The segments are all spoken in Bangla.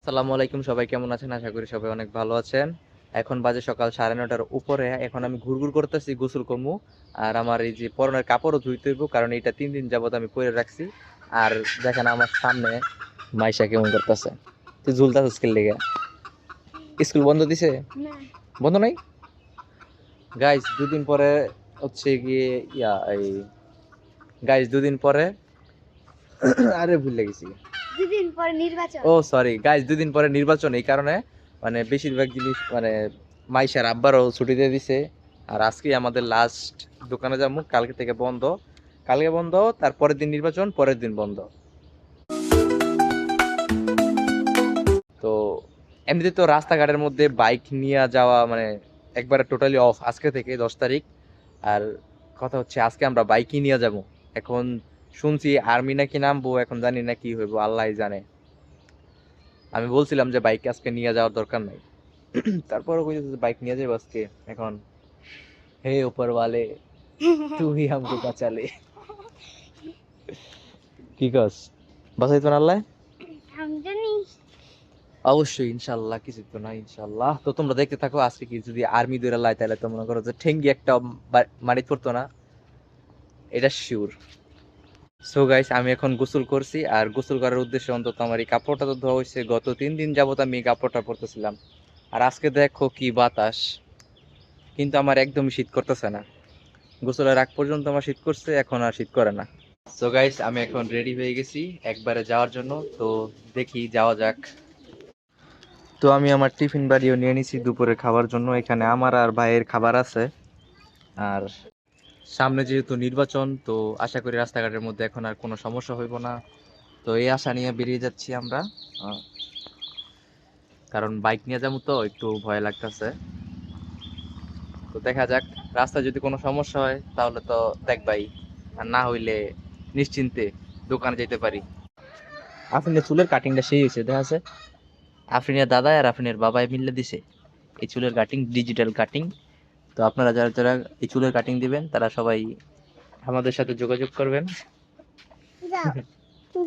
আসসালামু আলাইকুম, সবাই কেমন আছেন? আশা করি সবাই অনেক ভালো আছেন। এখন বাজে সকাল 9:30টার উপরে। এখন আমি ঘুরঘুর করতেছি, গোসল করবো। আর আমার এই যে পরনের কাপড়ও ধুইতে হইব, কারণ এটা 3 দিন যাবত আমি পরে রাখছি। আর দেখেন আমার সামনে মাইশা কেমন করতেছে। তুই ঝুলতাছিস কি লেগে? স্কুল বন্ধ দিছে? না। বন্ধ নাই? গাইস, দুদিন পরে হচ্ছে গিয়ে এই গাইস, দুদিন পরে আরে ভুলে গেছি। দুদিন পরে নির্বাচন। ও সরি গাইস, 2 দিন পরে নির্বাচন, এই কারণে মানে বেশিরভাগ জিনিস মানে মাইশার আব্বারও ছুটি দিয়ে দিছে। আর আজকে আমাদের লাস্ট দোকানে যাবো, কালকে থেকে বন্ধ। কালকে বন্ধ, তারপরের দিন নির্বাচন, পরের দিন বন্ধ। তো এমনিতে তো রাস্তাঘাটের মধ্যে বাইক নিয়ে যাওয়া মানে একবারে টোটালি অফ আজকে থেকে 10 তারিখ। আর কথা হচ্ছে আজকে আমরা বাইকই নিয়ে যাব। এখন শুনছি আর্মি নাকি নামবো, এখন জানি না কি হইব, আল্লাহই জানে। আমি বলছিলাম যে বাইক আজকে নিয়ে যাওয়ার দরকার নাই, তারপরও কইতেছে বাইক নিয়ে যাবো আজকে। এখন হে উপর ওয়ালে, তুই হি হামকো বাঁচা লে। কি কস, বাঁচাইতো না আল্লাহ? আমি জানি। অবশ্যই ইনশাল্লাহ, কিছু তো না ইনশাল্লাহ। তো তোমরা দেখতে থাকো, আজকে কি যদি আর্মি ধরে লাই তাহলে তো মনে করো যে ঠেঙ্গি একটা মারিত পড়তো না, এটা শিওর। সো গাইস, আমি এখন গোসল করছি, আর গোসল করার উদ্দেশ্যে অন্তত আমার এই কাপড়টা তো ধোয়া হয়েছে। গত 3 দিন যাবত আমি এই কাপড়টা পরতেছিলাম। আর আজকে দেখো কি বাতাস, কিন্তু আমার একদমই শীত করতেছে না। গোসলের আগ পর্যন্ত আমার শীত করছে, এখন আর শীত করে না। সো গাইস, আমি এখন রেডি হয়ে গেছি একবারে যাওয়ার জন্য। তো দেখি যাওয়া যাক। তো আমি আমার টিফিন বাড়িও নিয়ে নিছি দুপুরে খাবার জন্য। এখানে আমার আর ভাইয়ের খাবার আছে। আর সামনে যেহেতু নির্বাচন, তো আশা করি রাস্তাঘাটের মধ্যে এখন আর কোনো সমস্যা হইব না। তো এই আশা নিয়ে বেরিয়ে যাচ্ছি আমরা। কারণ বাইক নিয়ে যাবো তো একটু ভয় লাগতেছে। তো দেখা যাক, রাস্তায় যদি কোনো সমস্যা হয় তাহলে তো দেখবাই, আর না হইলে নিশ্চিন্তে দোকানে যেতে পারি। আফরিনের চুলের কাটিংটা সেই হয়েছে, দেখা আছে আফরিনের দাদা আর আফরিনের বাবাই মিলে দিছে এই চুলের কাটিং, ডিজিটাল কাটিং। তো আপনারা যারা যারা এই চুলের কাটিং দিবেন তারা সবাই আমাদের সাথে যোগাযোগ করবেন। যাও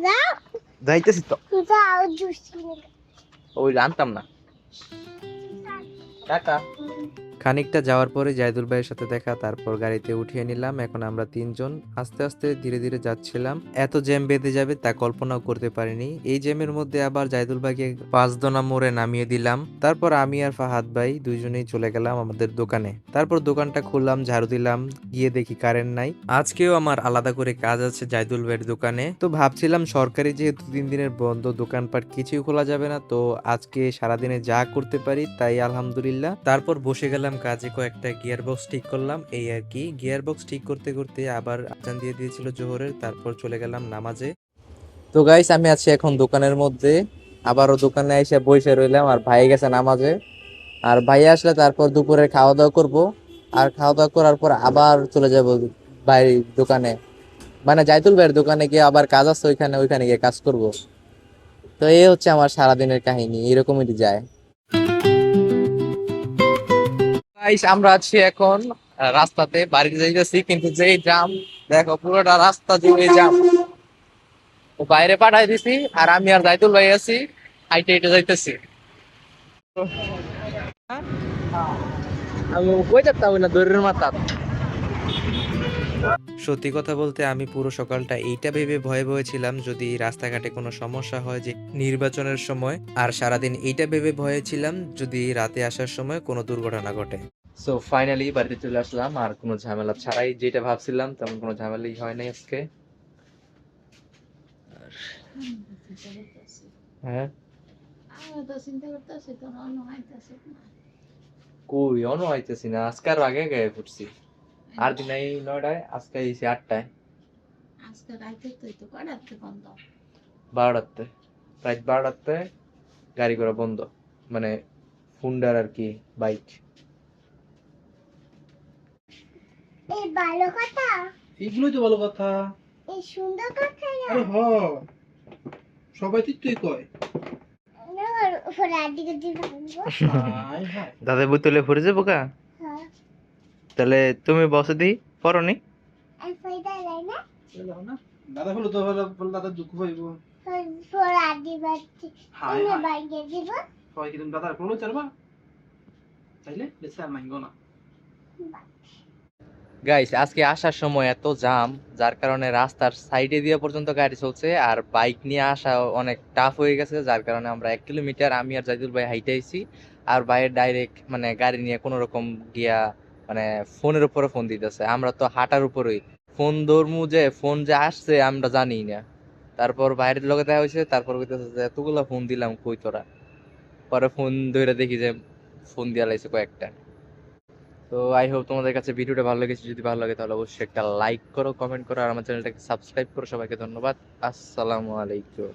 যাও যাইতেছি তো, যাও জুস কিনে ওই জানতাম না। টাটা। খানিকটা যাওয়ার পরে জাইদুল ভাইয়ের সাথে দেখা, তারপর গাড়িতে উঠিয়ে নিলাম। এখন আমরা তিনজন আস্তে আস্তে ধীরে ধীরে যাচ্ছিলাম। এত জ্যাম বেঁধে যাবে তা কল্পনাও করতে পারিনি। এই জ্যামের মধ্যে আবার জাইদুল ভাইকে 5 দোনা মোড়ে নামিয়ে দিলাম। তারপর আমি আর ফাহাদ ভাই দুইজনেই চলে গেলাম আমাদের দোকানে। তারপর দোকানটা খুললাম, ঝাড়ু দিলাম, গিয়ে দেখি কারেন্ট নাই। আজকেও আমার আলাদা করে কাজ আছে জাইদুল ভাইয়ের দোকানে। তো ভাবছিলাম সরকারি যেহেতু 3 দিনের বন্ধ, দোকানপাট কিছুই খোলা যাবে না, তো আজকে সারাদিনে যা করতে পারি তাই আলহামদুলিল্লাহ। তারপর বসে গেলাম কাজে, কয়েকটা গিয়ার বক্স ঠিক করলাম, এই আর কি। গিয়ার বক্স ঠিক করতে করতে আবার আজান দিয়ে দিয়েছিল জোহরের, তারপর চলে গেলাম নামাজে। তো গাইস, আমি আছি এখন দোকানের মধ্যে। আবারও দোকানে এসে বসে রইলাম, আর ভাই গেছে নামাজে। আর ভাই আসলে তারপর দুপুরে খাওয়া দাওয়া করব। আর খাওয়া দাওয়া করার পর আবার চলে যাব ভাই দোকানে, মানে জাইতুল ভাইয়ের দোকানে গিয়ে আবার কাজ আছে ওইখানে, ওইখানে গিয়ে কাজ করব। তো এই হচ্ছে আমার সারাদিনের কাহিনী, এরকমই যায়। গাইস, আমরা আছি এখন রাস্তাতে, বাড়িতে যাইতেছি, কিন্তু যেই জাম, দেখো পুরোটা রাস্তা জুড়ে জাম। তো বাইরে পাঠাই দিছি, আর আমি আর জাইতুল ভাই আছি, হাইটে হেঁটে যাইতেছি। আমি কই যাতাম না দড়ির মাথা। সত্যি কথা বলতে আমি পুরো সকালটা এইটা ভেবে ভয়ে ভয়ে ছিলাম যদি রাস্তাঘাটে কোনো সমস্যা হয় যে নির্বাচনের সময়, আর সারাদিন এইটা ভেবে ভয়ে ছিলাম যদি রাতে আসার সময় কোনো দুর্ঘটনা ঘটে। সো ফাইনালি বাড়িতে চলে আসলাম, আর কোনো ঝামেলা ছাড়াই, যেটা ভাবছিলাম তেমন কোনো ঝামেলাই হয় নাই আজকে। হ্যাঁ, কই অন্য আইতেছি না, আজকে আরো আগে গায়ে পড়ছি। আর দিন এই 9টায়, আজকে আইছি 8টায়। আজকে রাইতে তো কয়টাতে বন্ধ? 12টাতে, রাত 12টাতে গাড়ি ঘোড়া বন্ধ, মানে হুন্ডার আর কি, বাইক। এই ভালো কথা, এগুলোই তো ভালো কথা। এই সুন্দর কথা না। আরে হ, সবাই তো তুই কয়। উপরে আদিকে দিবা। হায় হায়। দাদা বোতলে ভরে যাবো কা? হ্যাঁ, তাহলে তুমি বসে দি, পরনি। আর ফায়দা নাই না। চলো না, দাদা হলো তো হলো, দাদা দুঃখ পাইব। হ্যাঁ, ফোড়া দিবাচ্ছি হাই এনে হাই বাইকে দিব সবাই কি তুমি দাদার কোনো চারবা তাইলে বেশি আর মাইঙ্গো না গাইস আজকে আসার সময় এত জাম, যার কারণে রাস্তার সাইডে দিয়ে পর্যন্ত গাড়ি চলছে, আর বাইক নিয়ে আসা অনেক টাফ হয়ে গেছে, যার কারণে আমরা 1 কিলোমিটার আমি আর জাইদুল ভাই হাইটে আইছি। আর বাইরে ডাইরেক্ট মানে গাড়ি নিয়ে কোনো রকম গিয়া মানে ফোনের উপরে ফোন দিতেছে, আমরা তো হাঁটার উপরেই ফোন ধরমু, যে ফোন যে আসছে আমরা জানি না। তারপর বাইরের লোকে দেখা হয়েছে, তারপর কইতেছে যে এতগুলা ফোন দিলাম কই তোরা। পরে ফোন ধরে দেখি যে ফোন দিয়া লাইছে কয়েকটা। তো আই হোপ তোমাদের কাছে ভিডিওটা ভালো লেগেছে, যদি ভালো লাগে তাহলে অবশ্যই একটা লাইক করো, কমেন্ট করো, আর আমার চ্যানেলটাকে সাবস্ক্রাইব করো। সবাইকে ধন্যবাদ। আসসালামু আলাইকুম।